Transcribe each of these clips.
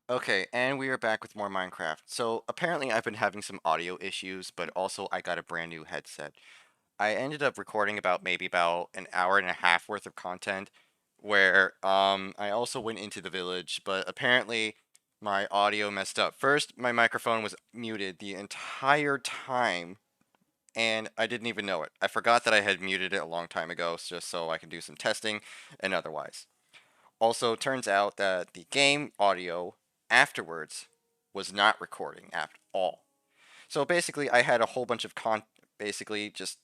Okay, and we are back with more Minecraft. So apparently I've been having some audio issues, but also I got a brand new headset. I ended up recording about an hour and a half worth of content where I also went into the village, but apparently my audio messed up. First, my microphone was muted the entire time and I didn't even know it. I forgot that I had muted it a long time ago just so I can do some testing and otherwise. Also, turns out that the game audio afterwards was not recording at all. So basically, I had a whole bunch of basically just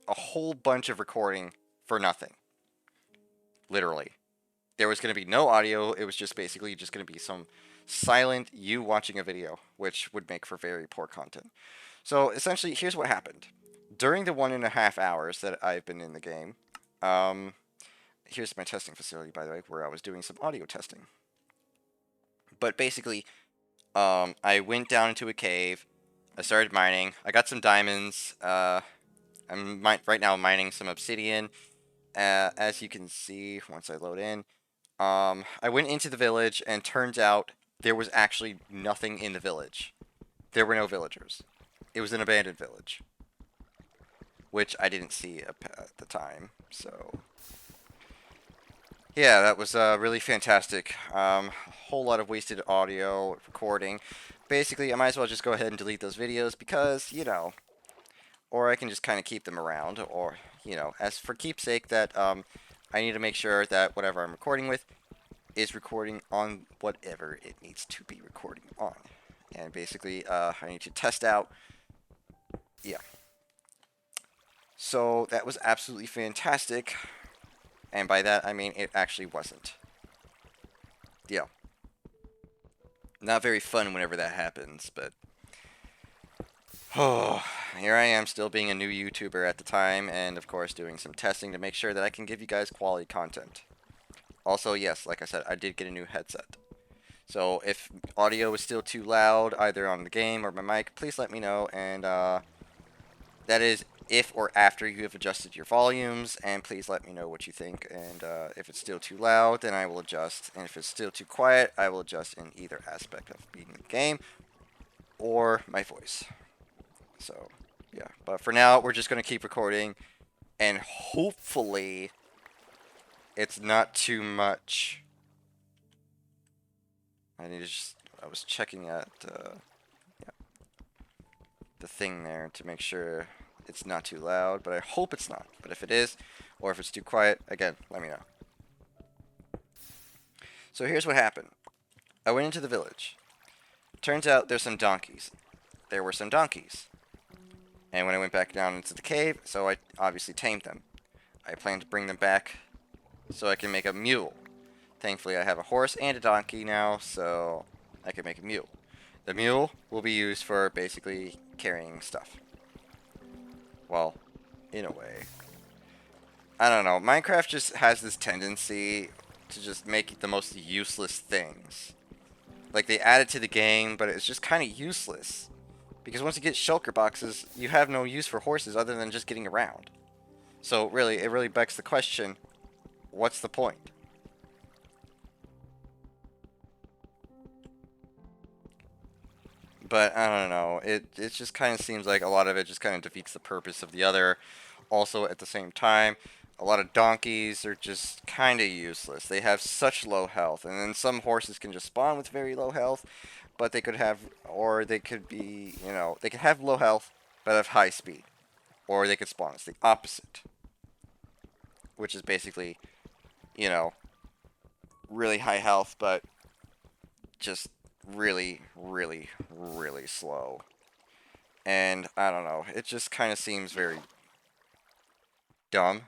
a whole bunch of recording for nothing. Literally. There was going to be no audio, it was just basically just going to be some silent you watching a video, which would make for very poor content. So essentially, here's what happened. During the 1.5 hours that I've been in the game, um, here's my testing facility, by the way, where I was doing some audio testing. But basically, I went down into a cave. I started mining. I got some diamonds. Right now mining some obsidian. As you can see, once I load in, I went into the village, and turns out there was actually nothing in the village. There were no villagers. It was an abandoned village, which I didn't see at the time. So yeah, that was really fantastic. Whole lot of wasted audio recording. Basically, I might as well just go ahead and delete those videos because, or I can just kind of keep them around, or, as for keepsake, that I need to make sure that whatever I'm recording with is recording on whatever it needs to be recording on. And basically, I need to test out, yeah. So that was absolutely fantastic, and by that I mean it actually wasn't. Yeah, not very fun whenever that happens, but oh, here I am still being a new YouTuber at the time, and of course doing some testing to make sure that I can give you guys quality content. Also, yes, like I said, I did get a new headset. So if audio is still too loud, either on the game or my mic, please let me know, and that is if or after you have adjusted your volumes, and please let me know what you think, and if it's still too loud, then I will adjust, and if it's still too quiet, I will adjust in either aspect of being the game or my voice. So, yeah. But for now, we're just going to keep recording, and hopefully, it's not too much. I was checking at yeah, the thing there to make sure it's not too loud, but I hope it's not. But if it is, or if it's too quiet, again, let me know. So here's what happened. I went into the village. Turns out there's some donkeys. There were some donkeys. And when I went back down into the cave, so I obviously tamed them. I plan to bring them back so I can make a mule. Thankfully, I have a horse and a donkey now, so I can make a mule. The mule will be used for basically carrying stuff. Well, in a way. I don't know. Minecraft just has this tendency to just make the most useless things. Like, they add it to the game, but it's just kind of useless. Because once you get shulker boxes, you have no use for horses other than just getting around. So, really, it really begs the question, what's the point? But I don't know. It just kind of seems like a lot of it just kind of defeats the purpose of the other. Also, at the same time, a lot of donkeys are just kind of useless. They have such low health, and then some horses can just spawn with very low health, but they could have, or they could be, they could have low health but have high speed, or they could spawn as the opposite, which is basically, you know, really high health but just really, really, really slow. And I don't know, it just kind of seems very dumb.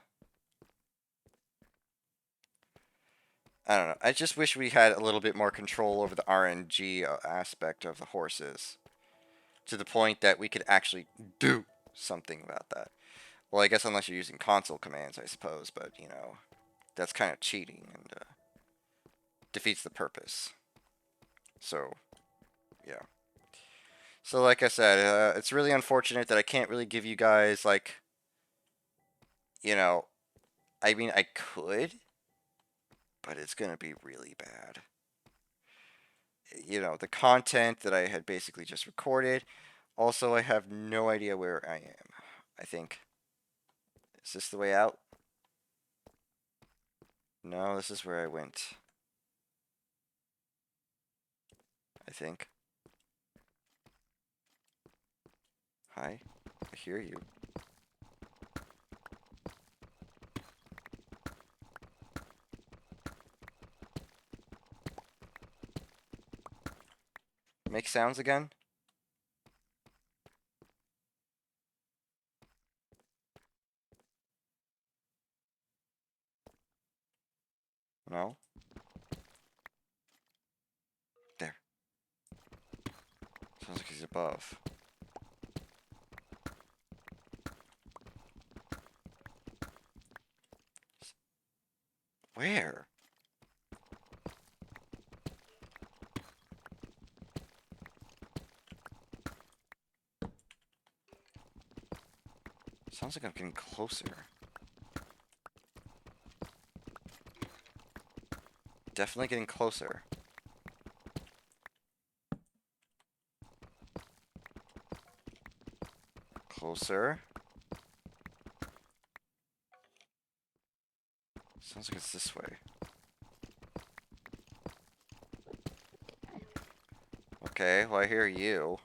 I don't know. I just wish we had a little bit more control over the RNG aspect of the horses to the point that we could actually do something about that. Well, I guess unless you're using console commands, I suppose, but that's kind of cheating and defeats the purpose. So, yeah. So, like I said, it's really unfortunate that I can't really give you guys, like, you know, I mean, I could, but it's gonna be really bad. the content that I had basically just recorded. Also, I have no idea where I am. I think. Is this the way out? No, this is where I went. I think. Hi. I hear you. Make sounds again? No? There. Sounds like he's above. Where? Sounds like I'm getting closer. Definitely getting closer. Closer. Sounds like it's this way. Okay, well I hear you.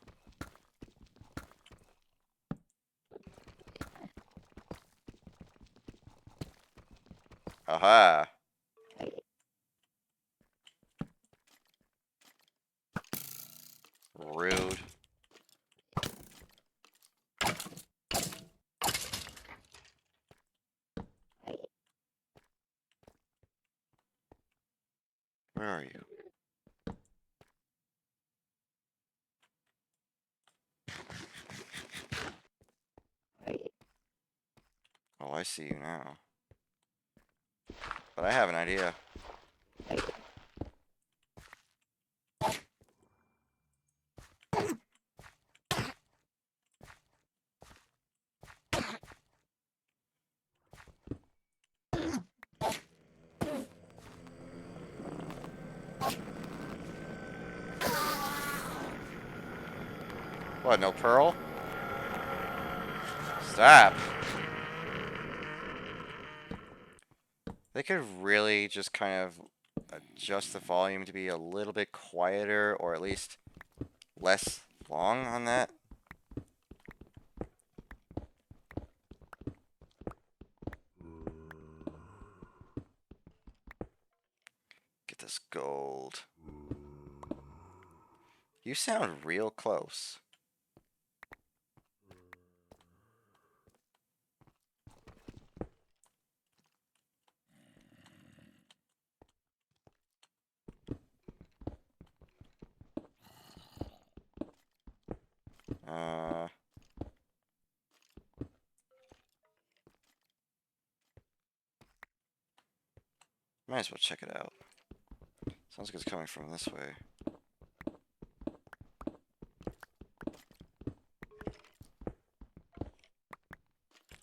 Aha. Rude. Where are you? Oh, I see you now. But I have an idea. What, no pearl? Stop. They could really just kind of adjust the volume to be a little bit quieter, or at least less long on that. Get this gold. You sound real close. Uh, Might as well check it out. Sounds like it's coming from this way.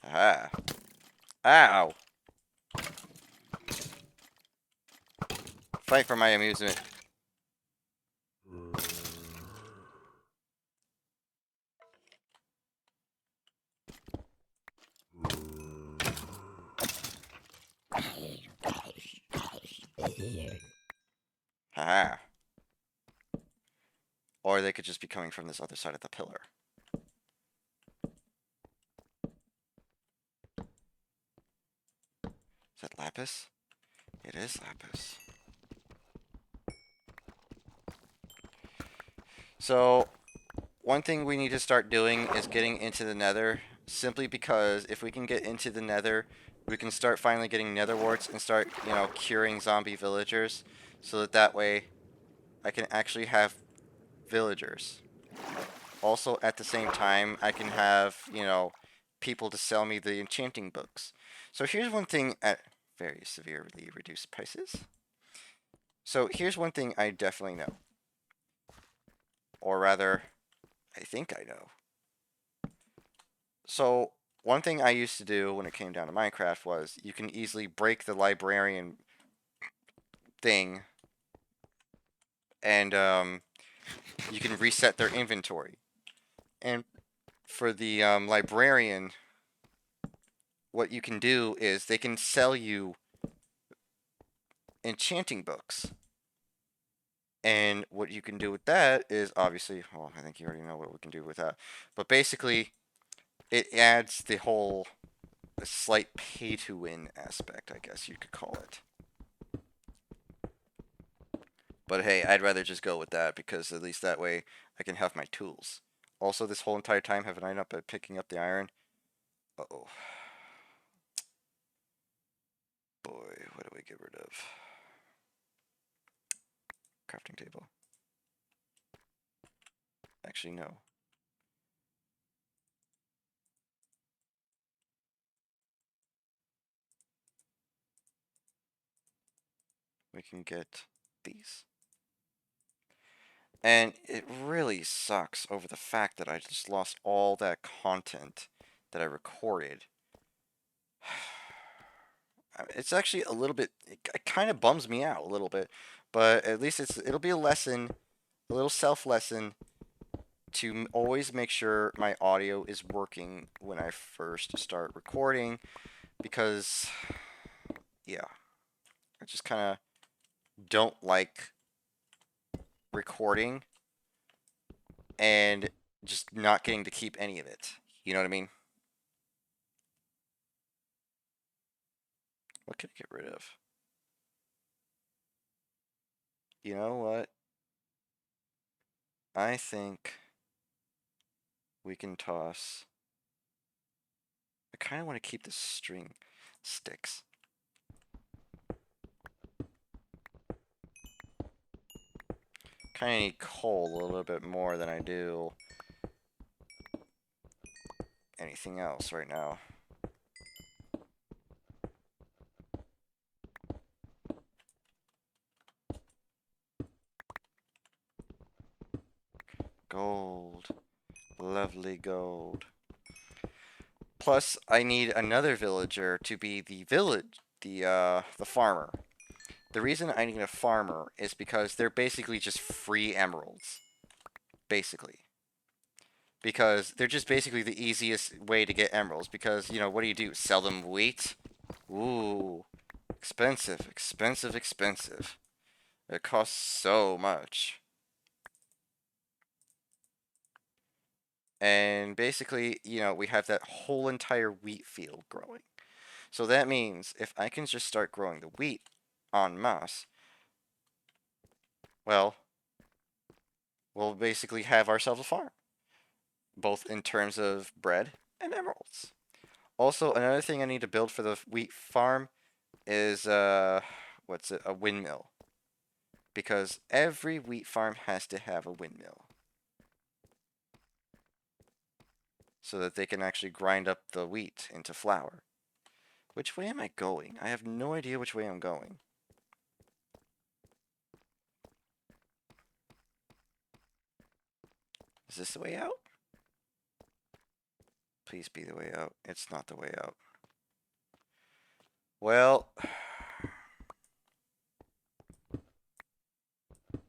Aha. Ow! Fight for my amusement. Haha. Or they could just be coming from this other side of the pillar. Is that lapis? It is lapis. So, one thing we need to start doing is getting into the nether, simply because if we can get into the nether, we can start finally getting nether warts and start, curing zombie villagers, so that way I can actually have villagers. Also, at the same time, I can have, people to sell me the enchanting books. So here's one thing at very severely reduced prices. So here's one thing I definitely know. Or rather, I think I know. So one thing I used to do when it came down to Minecraft was you can easily break the librarian thing and you can reset their inventory. And for the librarian, what you can do is they can sell you enchanting books. And what you can do with that is obviously, well, I think you already know what we can do with that. But basically, it adds the whole slight pay to win aspect, I guess you could call it. But hey, I'd rather just go with that because at least that way I can have my tools. Also, this whole entire time, haven't I not been picking up the iron? Uh-oh. Boy, what do we get rid of? Crafting table. Actually, no. We can get these. And it really sucks over the fact that I just lost all that content that I recorded. It's actually a little bit, it kind of bums me out a little bit, but at least it'll be a lesson, a little self lesson to always make sure my audio is working when I first start recording, because yeah, I just kind of don't like recording and just not getting to keep any of it. You know what I mean? What can I get rid of? You know what? I think we can toss. I kind of want to keep the string sticks. Kind of need coal a little bit more than I do anything else right now. Gold. Lovely gold. Plus, I need another villager to be the farmer. The reason I need a farmer is because they're basically just free emeralds. Basically. Because they're just basically the easiest way to get emeralds. Because, you know, what do? Sell them wheat? Ooh. Expensive, expensive, expensive. It costs so much. And basically, you know, we have that whole entire wheat field growing. So that means if I can just start growing the wheat en masse, well, we'll basically have ourselves a farm, both in terms of bread and emeralds. Also, another thing I need to build for the wheat farm is what's it? A windmill. Because every wheat farm has to have a windmill so that they can actually grind up the wheat into flour. Which way am I going? I have no idea which way I'm going. Is this the way out? Please be the way out. It's not the way out. Well,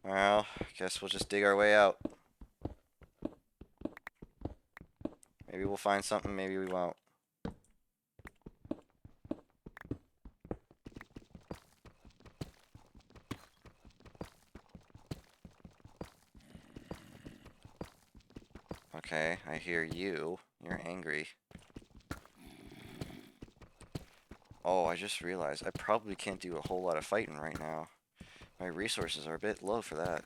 I guess we'll just dig our way out. Maybe we'll find something, maybe we won't. Okay, I hear you. You're angry. Oh, I just realized I probably can't do a whole lot of fighting right now. My resources are a bit low for that.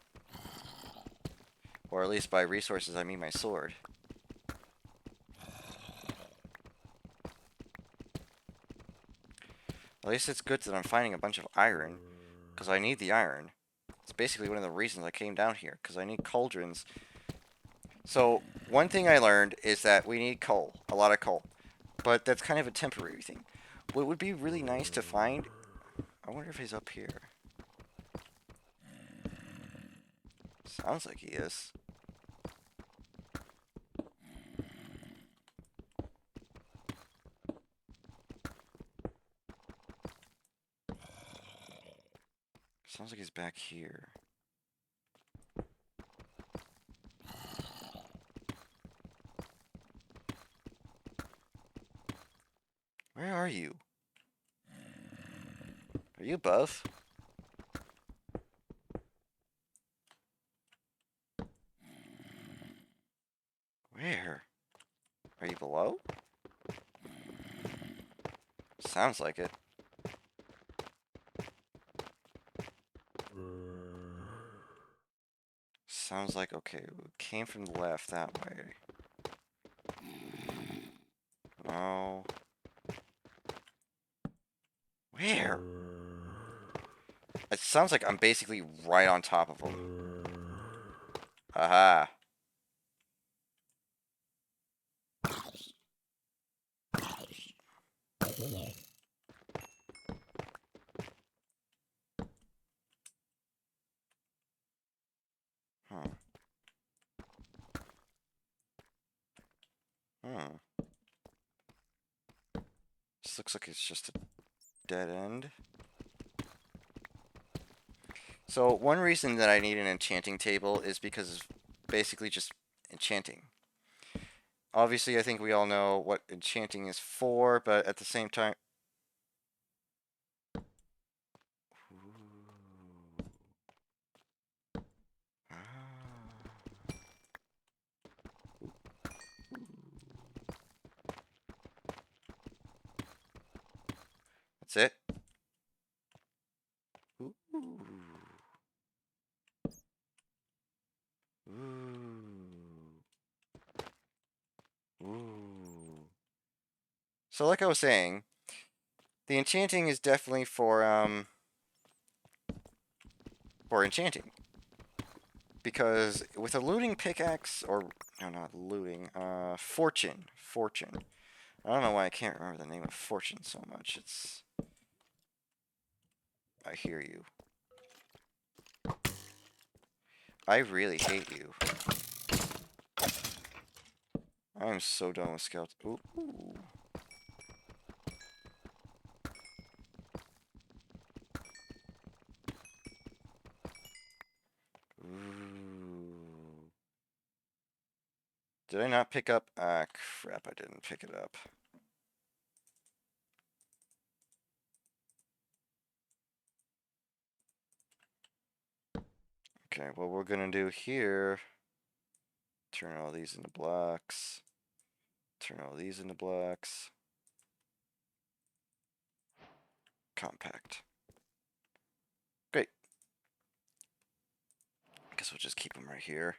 Or at least by resources I mean my sword. At least it's good that I'm finding a bunch of iron, because I need the iron. It's basically one of the reasons I came down here, because I need cauldrons. So, one thing I learned is that we need coal, a lot of coal. But that's kind of a temporary thing. What would be really nice to find, I wonder if he's up here. Sounds like he is. Sounds like he's back here. Where are you? Are you above? Where? Are you below? Sounds like it. Sounds like, okay, we came from the left that way. Oh. Where? It sounds like I'm basically right on top of him. Aha. Huh. Hmm. This looks like it's just a dead end. So one reason that I need an enchanting table is because of basically just enchanting. Obviously, I think we all know what enchanting is for, but at the same time... Ooh. Ah. That's it? Ooh. Ooh. Ooh. So like I was saying, the enchanting is definitely for enchanting. Because with a looting pickaxe, or no, not looting, fortune. I don't know why I can't remember the name of fortune so much. I hear you. I really hate you. I am so done with scouts. Ooh. Ooh. Did I not pick up? Ah, crap, I didn't pick it up. Okay, what we're gonna do here, turn all these into blocks. Turn all these into blocks. Compact. Great. Guess we'll just keep them right here.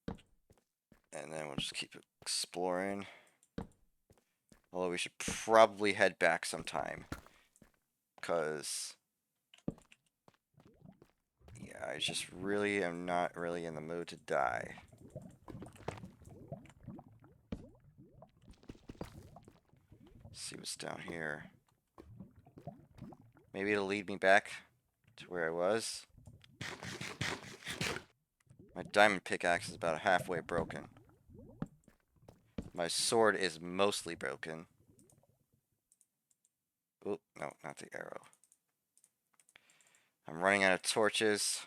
And then we'll just keep exploring. Although we should probably head back sometime. Because... yeah, I just really am not really in the mood to die. Let's see what's down here. Maybe it'll lead me back to where I was. My diamond pickaxe is about halfway broken. My sword is mostly broken. Oh, no, not the arrow. I'm running out of torches.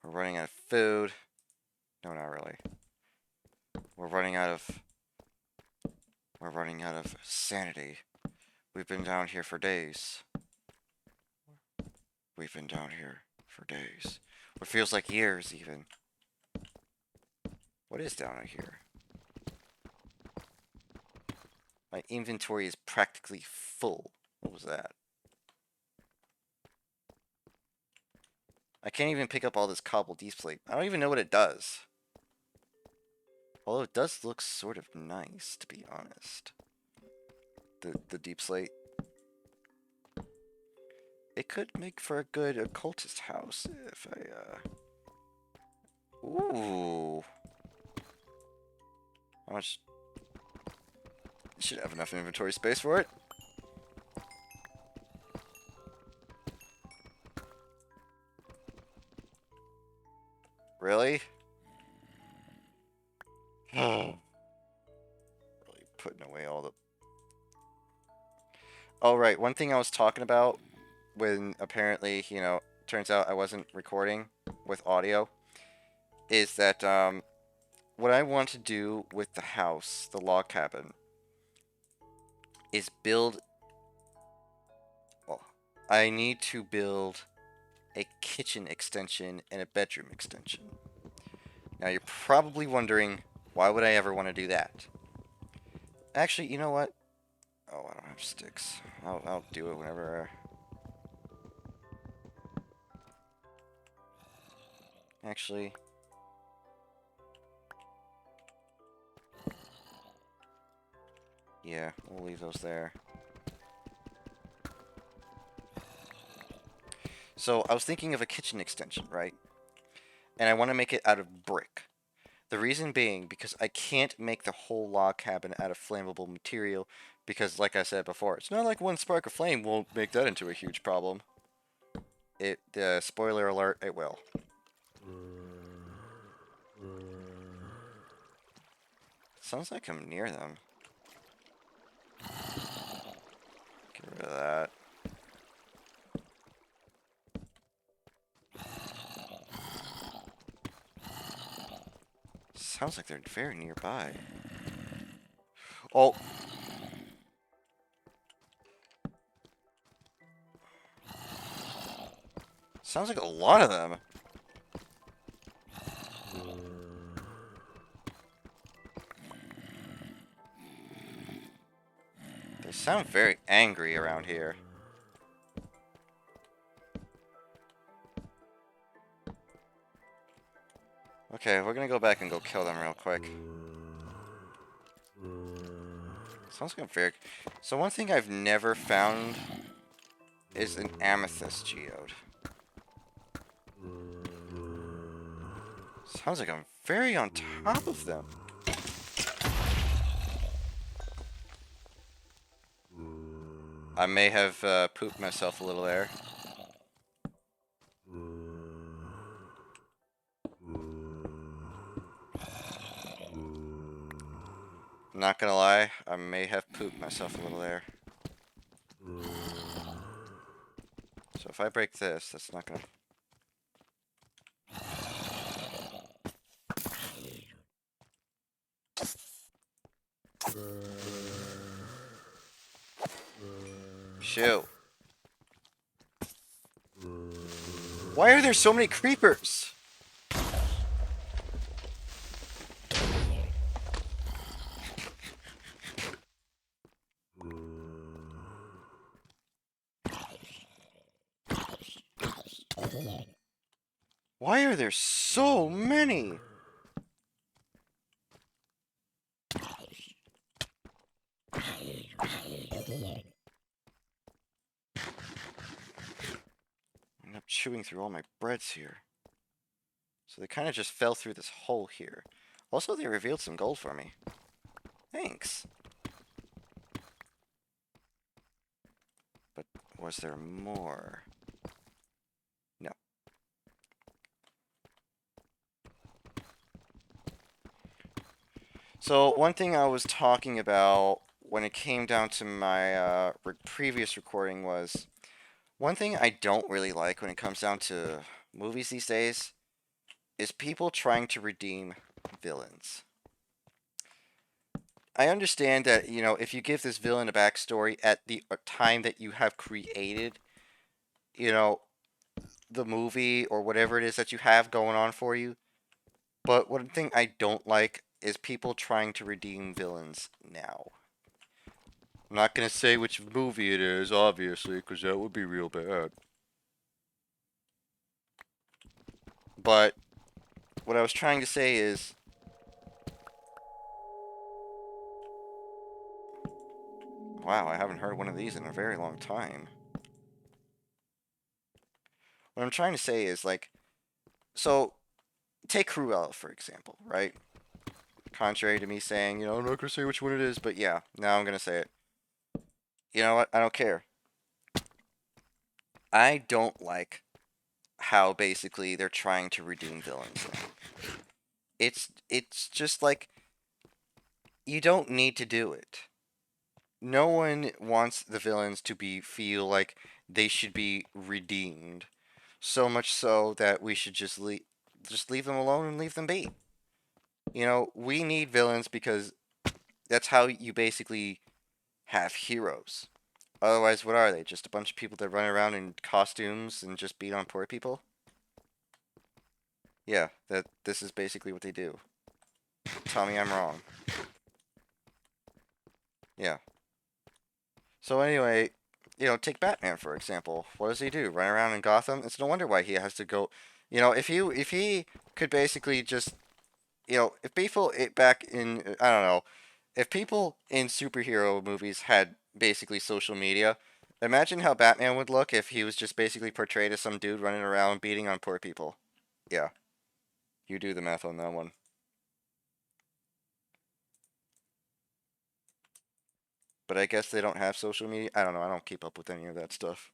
We're running out of food. No, not really. We're running out of sanity. We've been down here for days. We've been down here for days. What feels like years, even. What is down here? My inventory is practically full. What was that? I can't even pick up all this cobble deep slate. I don't even know what it does. Although it does look sort of nice, to be honest. The deep slate. It could make for a good occultist house if I, Ooh. How much... should have enough inventory space for it. Really? Really putting away all the... oh, right. One thing I was talking about when apparently, turns out I wasn't recording with audio is that, what I want to do with the house, the log cabin, is build. Well, I need to build a kitchen extension and a bedroom extension. Now you're probably wondering, why would I ever want to do that? Actually, you know what? Oh, I don't have sticks. I'll do it whenever. Actually, yeah, we'll leave those there. So I was thinking of a kitchen extension, right? And I want to make it out of brick. The reason being because I can't make the whole log cabin out of flammable material because, like I said before, it's not like one spark of flame won't make that into a huge problem. Spoiler alert, it will. Sounds like I'm near them. Get rid of that. Sounds like they're very nearby. Oh. Sounds like a lot of them. They sound very angry around here. Okay, we're gonna go back and go kill them real quick. Sounds like a very... So one thing I've never found is an amethyst geode. Sounds like I'm very on top of them. I may have pooped myself a little there. Not gonna lie, I may have pooped myself a little there. So if I break this, that's not gonna... Shoot. Why are there so many creepers? Why are there so many? I end up chewing through all my breads here. So they kind of just fell through this hole here. Also, they revealed some gold for me. Thanks. But was there more? No. So one thing I was talking about when it came down to my previous recording was one thing I don't really like when it comes down to movies these days is people trying to redeem villains. I understand that, you know, if you give this villain a backstory at the time that you have created, you know, the movie or whatever it is that you have going on for you. But one thing I don't like is people trying to redeem villains now. I'm not going to say which movie it is, obviously, because that would be real bad. But what I was trying to say is, wow, I haven't heard one of these in a very long time. What I'm trying to say is, like, so take Cruella, for example, right? Contrary to me saying, you know, I'm not going to say which one it is, but yeah, now I'm going to say it. You know what? I don't care. I don't like how basically they're trying to redeem villains now. It's just like you don't need to do it. No one wants the villains to feel like they should be redeemed. So much so that we should just leave them alone and leave them be. You know, we need villains because that's how you basically have heroes. Otherwise, what are they? Just a bunch of people that run around in costumes and just beat on poor people? Yeah, this is basically what they do. Tell me I'm wrong. Yeah. So anyway, take Batman for example. What does he do? Run around in Gotham? It's no wonder why he has to go. If he could basically just, if people back in, I don't know, if people in superhero movies had basically social media, imagine how Batman would look if he was just basically portrayed as some dude running around beating on poor people. Yeah, you do the math on that one. But I guess they don't have social media. I don't know. I don't keep up with any of that stuff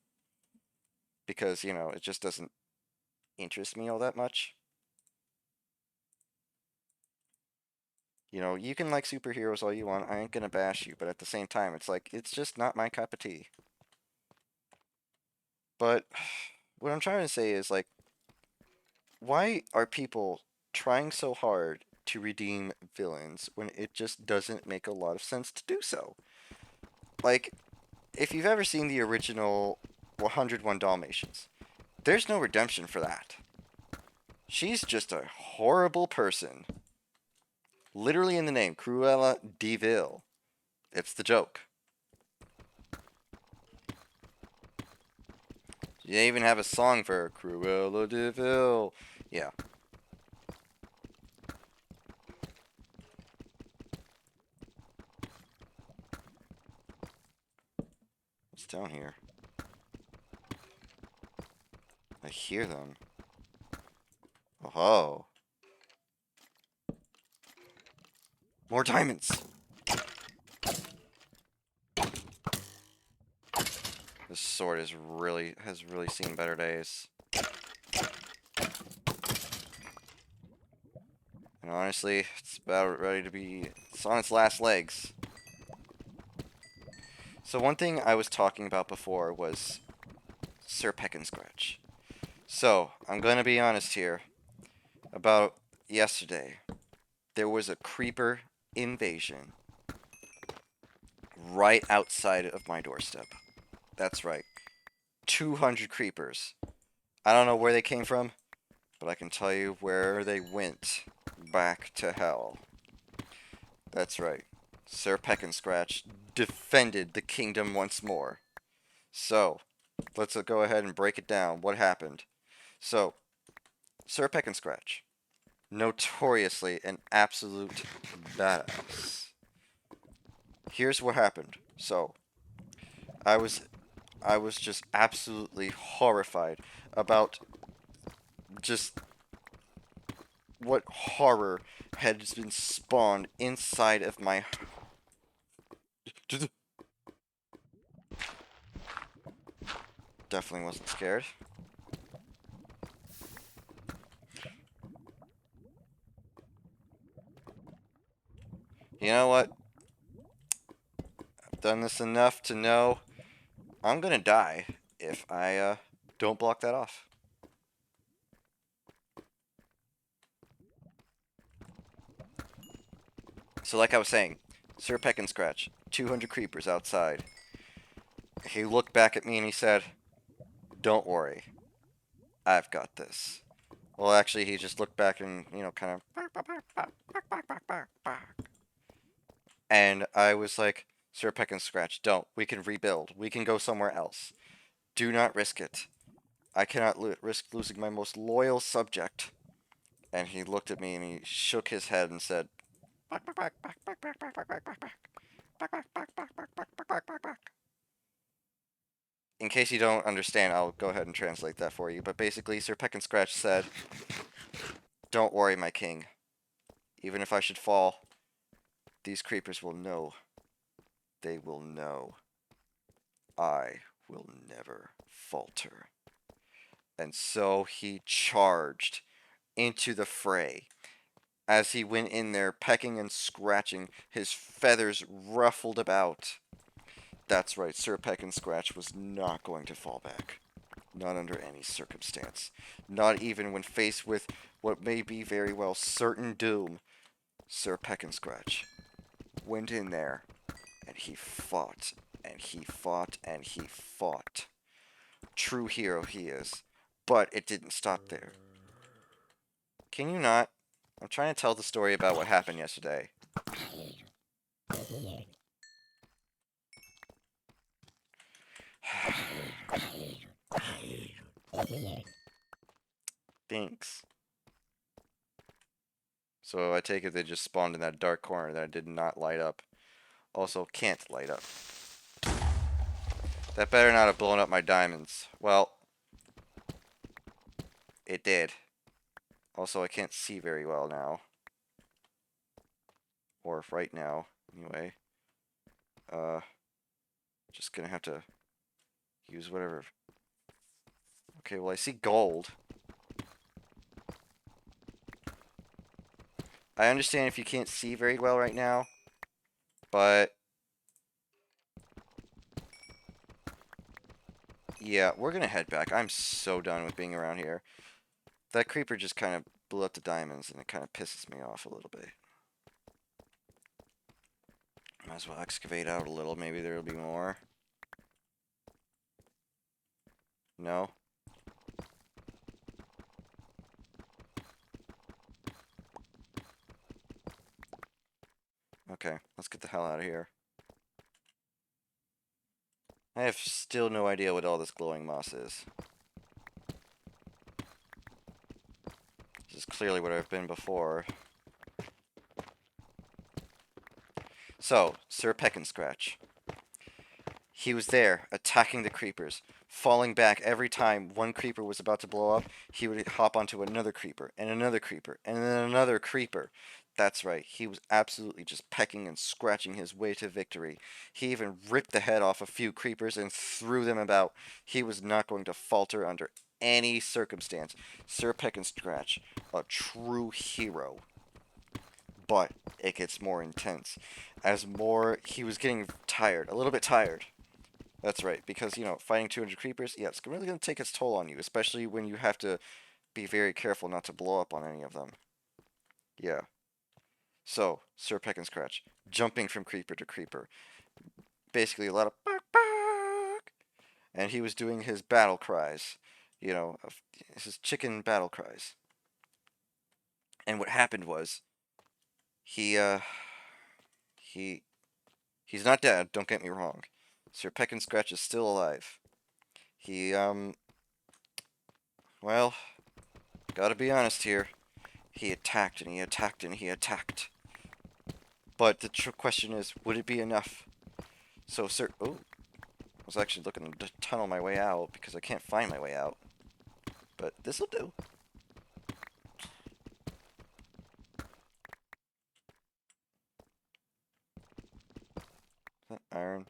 because, it just doesn't interest me all that much. You can like superheroes all you want. I ain't gonna bash you, but at the same time, it's like it's just not my cup of tea. But what I'm trying to say is like, why are people trying so hard to redeem villains when it just doesn't make a lot of sense to do so? Like, if you've ever seen the original 101 Dalmatians, there's no redemption for that. She's just a horrible person. Literally in the name, Cruella de Vil. It's the joke. You even have a song for her, Cruella de Vil. Yeah. What's down here? I hear them. Oh. More diamonds! This sword has really seen better days. And honestly, it's about ready to be... It's on its last legs. So one thing I was talking about before was Sir Peck and Scratch. So, I'm gonna be honest here. About yesterday, there was a creeper invasion right outside of my doorstep. That's right. 200 creepers. I don't know where they came from, but I can tell you where they went. Back to hell. That's right. Sir Peck and Scratch defended the kingdom once more. So, let's go ahead and break it down. What happened? So, Sir Peck and Scratch, notoriously an absolute badass. Here's what happened. So, I was I was just absolutely horrified about just what horror had been spawned inside of my. Definitely wasn't scared. You know what? I've done this enough to know I'm gonna die if I don't block that off. So like I was saying, Sir Peck and Scratch, 200 creepers outside. He looked back at me and he said, "Don't worry, I've got this." Well, actually, he just looked back and, kind of. And I was like, "Sir Peck and Scratch, don't. We can rebuild. We can go somewhere else. Do not risk it. I cannot risk losing my most loyal subject." And he looked at me and he shook his head and said, in case you don't understand, I'll go ahead and translate that for you. But basically, Sir Peck and Scratch said, "Don't worry, my king. Even if I should fall, these creepers will know. They will know. I will never falter." And so he charged into the fray. As he went in there, pecking and scratching, his feathers ruffled about. That's right, Sir Peck and Scratch was not going to fall back. Not under any circumstance. Not even when faced with what may be very well certain doom. Sir Peck and Scratch went in there and he fought and he fought and he fought. True hero he is. But it didn't stop there. Can you not? I'm trying to tell the story about what happened yesterday. Thanks. So I take it they just spawned in that dark corner that I did not light up. Also, can't light up. That better not have blown up my diamonds. Well, it did. Also, I can't see very well now. Or right now, anyway. Just gonna have to use whatever. Okay, well I see gold. I understand if you can't see very well right now, but yeah, we're gonna head back. I'm so done with being around here. That creeper just kind of blew up the diamonds, and it kind of pisses me off a little bit. Might as well excavate out a little. Maybe there'll be more. No? Okay, let's get the hell out of here. I have still no idea what all this glowing moss is. This is clearly what I've been before. So, Sir Peck and Scratch. He was there, attacking the creepers, falling back every time one creeper was about to blow up. He would hop onto another creeper, and another creeper, and then another creeper. That's right, he was absolutely just pecking and scratching his way to victory. He even ripped the head off a few creepers and threw them about. He was not going to falter under any circumstance. Sir Peck and Scratch, a true hero. But it gets more intense. He was getting tired, a little bit tired. That's right, because, fighting 200 creepers, yeah, it's really going to take its toll on you, especially when you have to be very careful not to blow up on any of them. Yeah. So, Sir Peck and Scratch, jumping from creeper to creeper. Basically, a lot of bark, bark. And he was doing his battle cries, his chicken battle cries. And what happened was, he, he, he's not dead, don't get me wrong. Sir Peck and Scratch is still alive. He, well, gotta be honest here. He attacked and he attacked and he attacked. But the question is, would it be enough? So, sir, I was actually looking to tunnel my way out because I can't find my way out. But this'll do. Iron.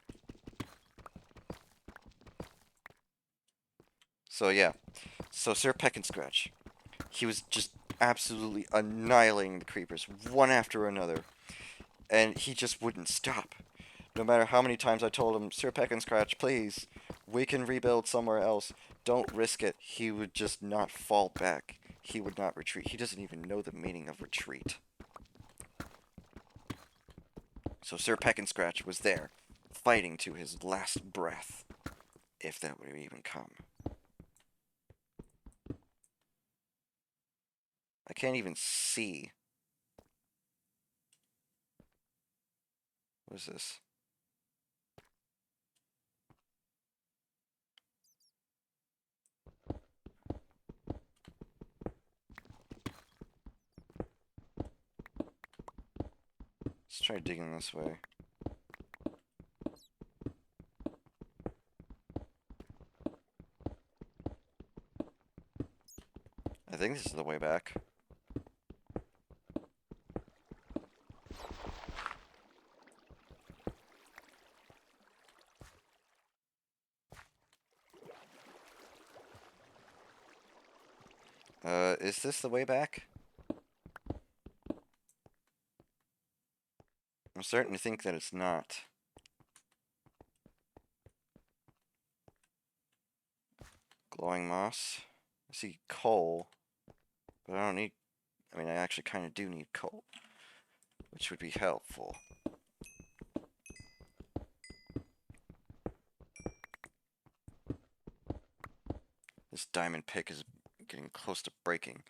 So yeah. So Sir Peck and Scratch. He was just absolutely annihilating the creepers, one after another. And he just wouldn't stop. No matter how many times I told him, Sir Peck and Scratch, please, we can rebuild somewhere else. Don't risk it. He would just not fall back. He would not retreat. He doesn't even know the meaning of retreat. So Sir Peck and Scratch was there, fighting to his last breath, if that would even come. I can't even see. What is this? Let's try digging this way. I think this is the way back. Is this the way back? I'm starting to think that it's not. Glowing moss. I see coal, but I don't need. I mean, I actually kind of do need coal. which would be helpful. This diamond pick is getting close to breaking.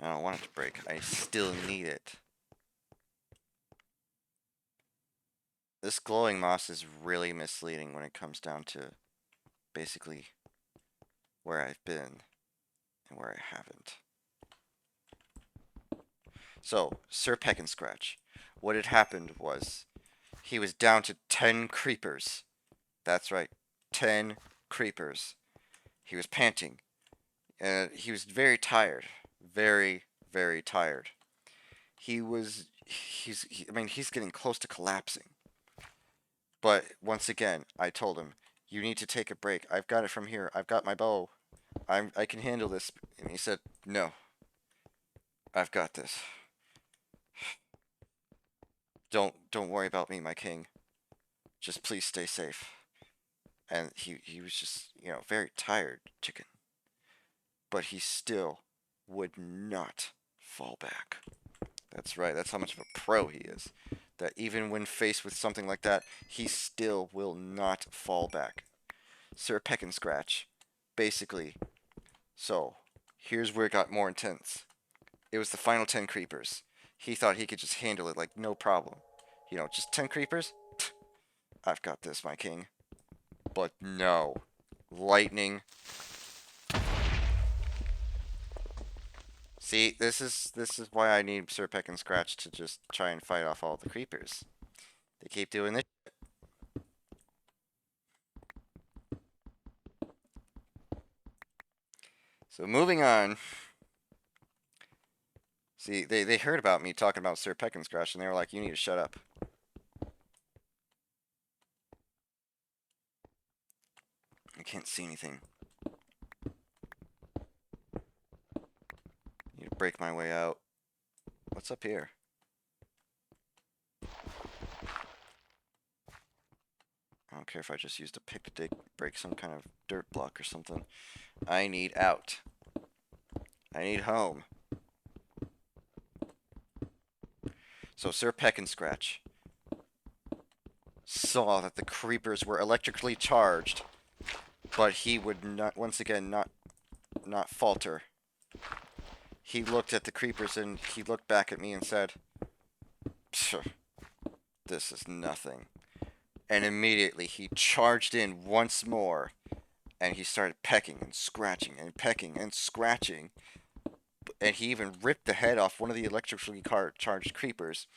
I don't want it to break. I still need it. This glowing moss is really misleading when it comes down to basically where I've been and where I haven't. So, Sir Peck and Scratch. What had happened was he was down to 10 creepers. That's right, 10 creepers. He was panting. And he was very tired. Very, very tired. I mean, he's getting close to collapsing. But once again, I told him, you need to take a break. I've got it from here. I've got my bow. I can handle this. And he said, no, I've got this. Don't worry about me, my king. Just please stay safe. And he was just, very tired, chicken. But he still would not fall back. That's right. That's how much of a pro he is. That even when faced with something like that, he still will not fall back. Sir Peck and Scratch. Basically. So, here's where it got more intense. It was the final 10 creepers. He thought he could just handle it like no problem. Just 10 creepers? I've got this, my king. But no. Lightning. See, this is why I need Sir Peck and Scratch to just try and fight off all the creepers. They keep doing this. So moving on. See, they heard about me talking about Sir Peck and Scratch, and they were like, you need to shut up. I can't see anything. Need to break my way out. What's up here? I don't care if I just used a pick to break some kind of dirt block or something. I need out. I need home. So Sir Peck and Scratch saw that the creepers were electrically charged, but he would not, once again, not falter. He looked at the creepers and he looked back at me and said, this is nothing. And immediately he charged in once more, and he started pecking and scratching and pecking and scratching. And he even ripped the head off one of the electrically charged creepers,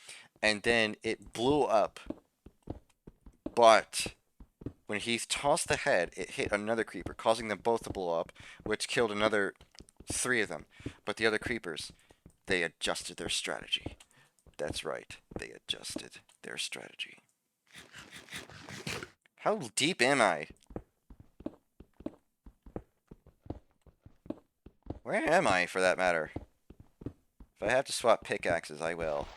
and then it blew up. But when he tossed the head, it hit another creeper, causing them both to blow up, which killed another 3 of them. But the other creepers, they adjusted their strategy. That's right, they adjusted their strategy. How deep am I? Where am I, for that matter? If I have to swap pickaxes, I will.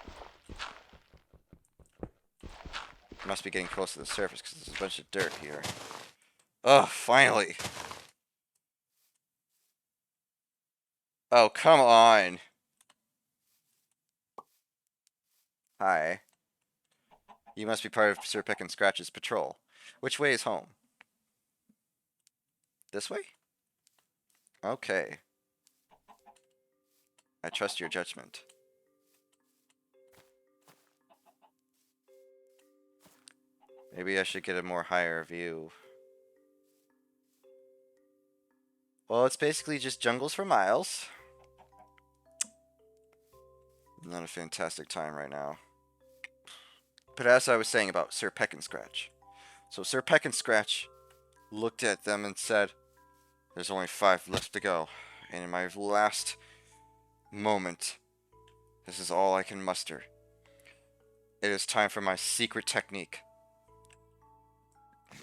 I must be getting close to the surface because there's a bunch of dirt here. Oh, finally! Oh, come on! Hi. You must be part of Sir Peck and Scratch's patrol. Which way is home? This way? Okay. I trust your judgment. Maybe I should get a more higher view. Well, it's basically just jungles for miles. Not a fantastic time right now. But as I was saying about Sir Peck and Scratch. So Sir Peck and Scratch looked at them and said, there's only 5 left to go. And in my last moment, this is all I can muster. It is time for my secret technique.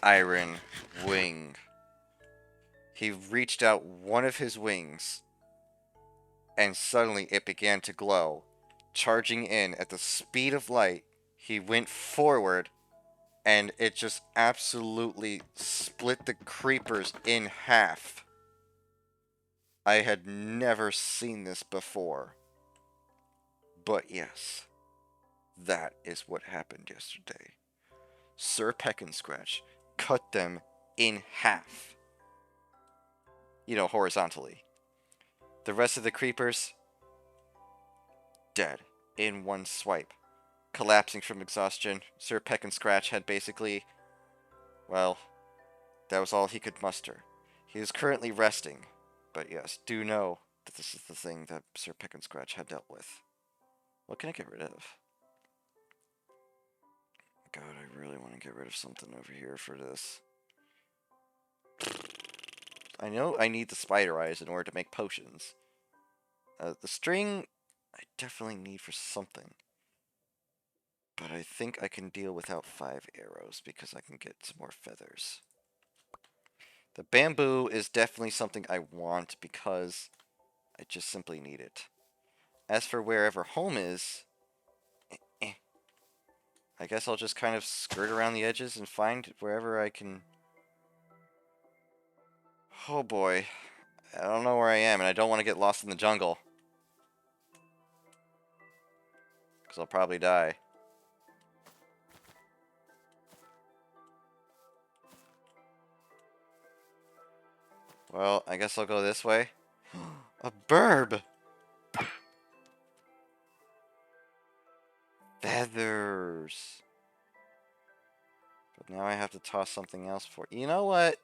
Iron Wing. He reached out one of his wings, and suddenly it began to glow. Charging in at the speed of light, he went forward, and it just absolutely split the creepers in half. I had never seen this before. But yes, That is what happened yesterday. Sir Peck and Scratch cut them in half. Horizontally. The rest of the creepers, dead in one swipe. Collapsing from exhaustion, Sir Peck and Scratch had basically, well, that was all he could muster. He is currently resting, but yes, do know that this is the thing that Sir Peck and Scratch had dealt with. What can I get rid of? God, I really want to get rid of something over here for this. I know I need the spider eyes in order to make potions. The string, I definitely need for something. But I think I can deal without 5 arrows because I can get some more feathers. The bamboo is definitely something I want because I just simply need it. As for wherever home is, I guess I'll just kind of skirt around the edges and find wherever I can. Oh boy. I don't know where I am, and I don't want to get lost in the jungle. Because I'll probably die. Well, I guess I'll go this way. A burb! Feathers! But now I have to toss something else for. You know what?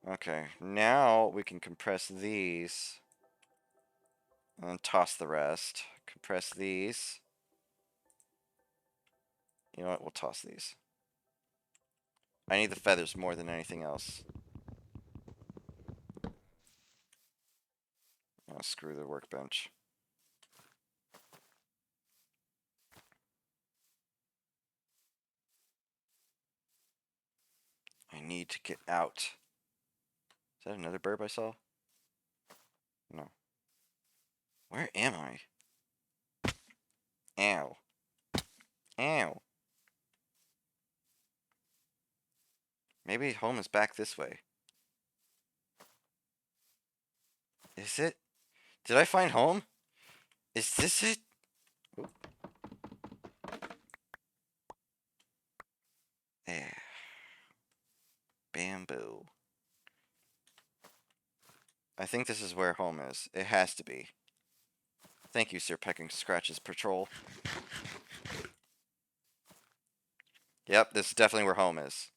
Okay, now we can compress these. And then toss the rest. Compress these. You know what? We'll toss these. I need the feathers more than anything else. Oh, screw the workbench. I need to get out. Is that another burb I saw? No. Where am I? Ow. Ow. Maybe home is back this way. Is it? Did I find home? Is this it? Oop. There. Bamboo. I think this is where home is. It has to be. Thank you, Sir Peck and Scratch's patrol. Yep, this is definitely where home is.